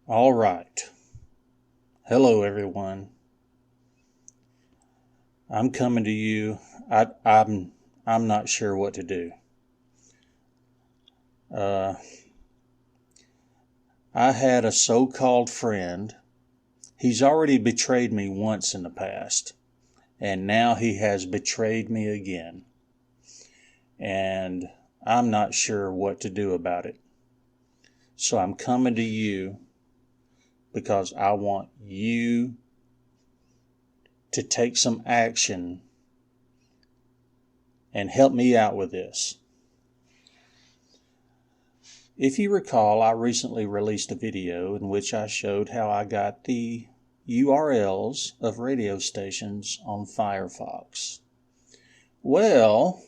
All right. Hello, everyone. I'm coming to you. I'm not sure what to do. I had a so-called friend. He's already betrayed me once in the past, and now he has betrayed me again. And I'm not sure what to do about it. So I'm coming to you because I want you to take some action and help me out with this. If you recall, I recently released a video in which I showed how I got the URLs of radio stations on Firefox. Well,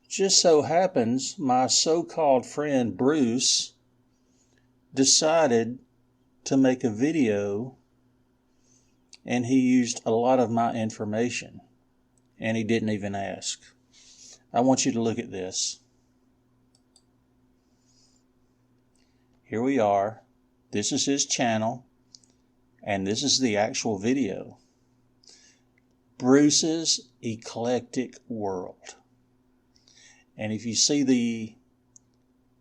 just so happens my so-called friend Bruce decided to make a video, and he used a lot of my information, and he didn't even ask. I want you to look at this. Here we are. This is his channel, and this is the actual video. Bruce's Eclectic World. And if you see the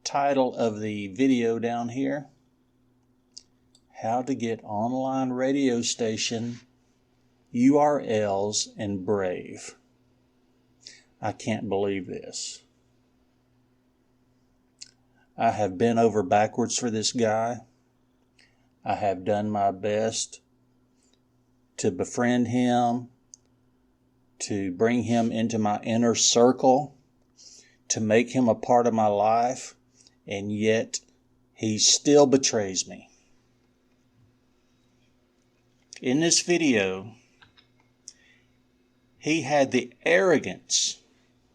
title of the video down here, How to Get Online Radio Station URLs in Brave. I can't believe this. I have bent over backwards for this guy. I have done my best to befriend him, to bring him into my inner circle, to make him a part of my life, and yet he still betrays me. In this video, he had the arrogance,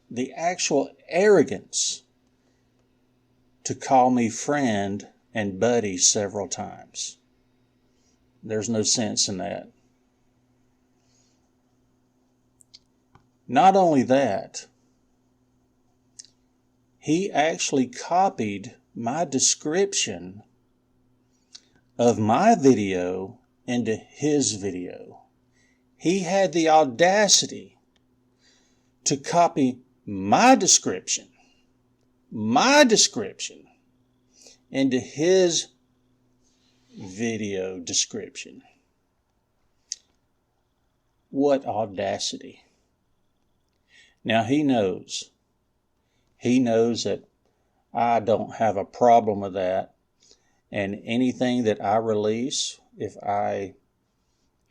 the actual arrogance, to call me friend and buddy several times. There's no sense in that. Not only that, he actually copied my description of my video into his video. He had the audacity to copy my description into his video description. What audacity. Now he knows that I don't have a problem with that, and anything that I release, if I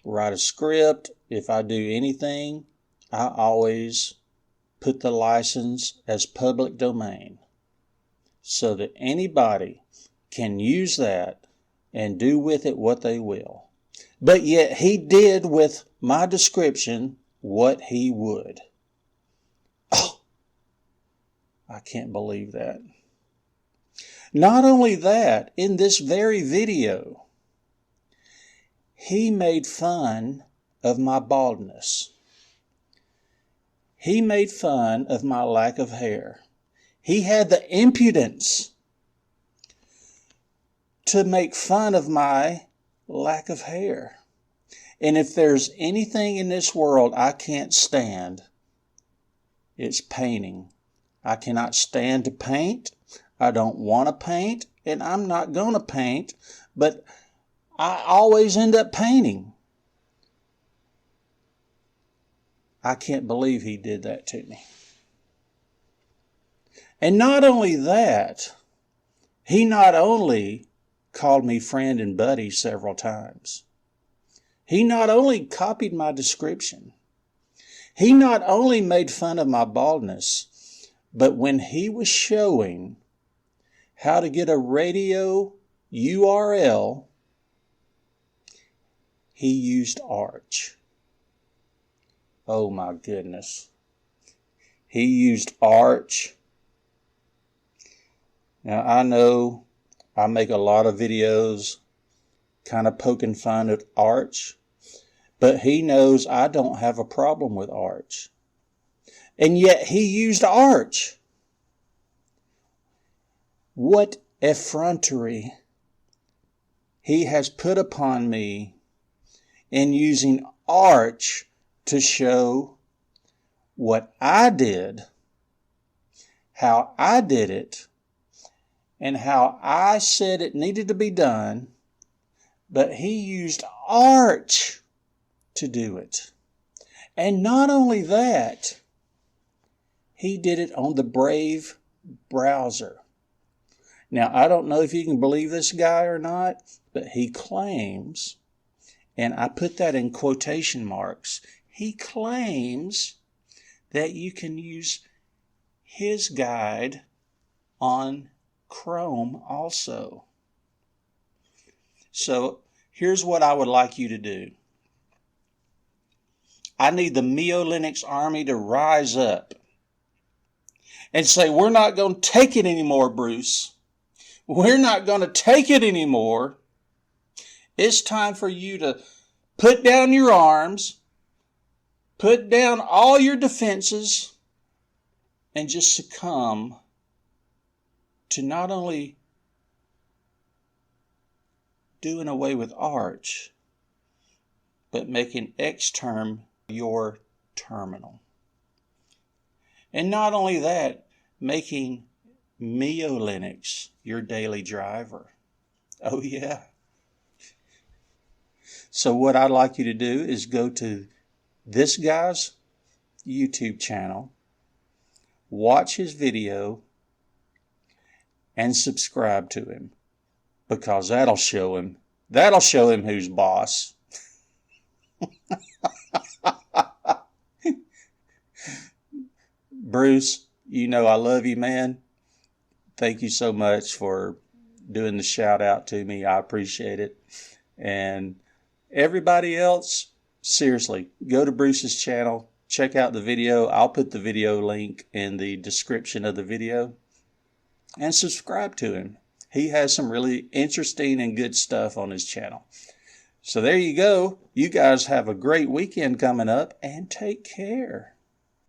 write a script, if I do anything, I always put the license as public domain so that anybody can use that and do with it what they will. But yet he did with my description what he would. Oh, I can't believe that. Not only that, in this very video, he made fun of my baldness. He made fun of my lack of hair. He had the impudence to make fun of my lack of hair. And if there's anything in this world I can't stand, it's painting. I cannot stand to paint. I don't want to paint, and I'm not going to paint, but I always end up painting. I can't believe he did that to me. And not only that, he not only called me friend and buddy several times. He not only copied my description. He not only made fun of my baldness, but when he was showing how to get a radio URL, he used Arch. Oh my goodness. He used Arch. Now I know I make a lot of videos kind of poking fun at Arch, but he knows I don't have a problem with Arch. And yet he used Arch. What effrontery He has put upon me in using Arch to show what I did, how I did it, and how I said it needed to be done, but he used Arch to do it. And not only that, he did it on the Brave browser. Now, I don't know if you can believe this guy or not, but he claims, and I put that in quotation marks, he claims that you can use his guide on Chrome also. So here's what I would like you to do. I need the Mio Linux army to rise up and say, we're not going to take it anymore, Bruce. We're not going to take it anymore. It's time for you to put down your arms, put down all your defenses, and just succumb to not only doing away with Arch, but making Xterm your terminal. And not only that, making Mio Linux your daily driver. Oh yeah. So what I'd like you to do is go to this guy's YouTube channel, watch his video, and subscribe to him, because that'll show him who's boss. Bruce, you know I love you, man. Thank you so much for doing the shout out to me. I appreciate it. And everybody else, seriously, go to Bruce's channel, check out the video. I'll put the video link in the description of the video, and subscribe to him. He has some really interesting and good stuff on his channel. So there you go. You guys have a great weekend coming up, and take care.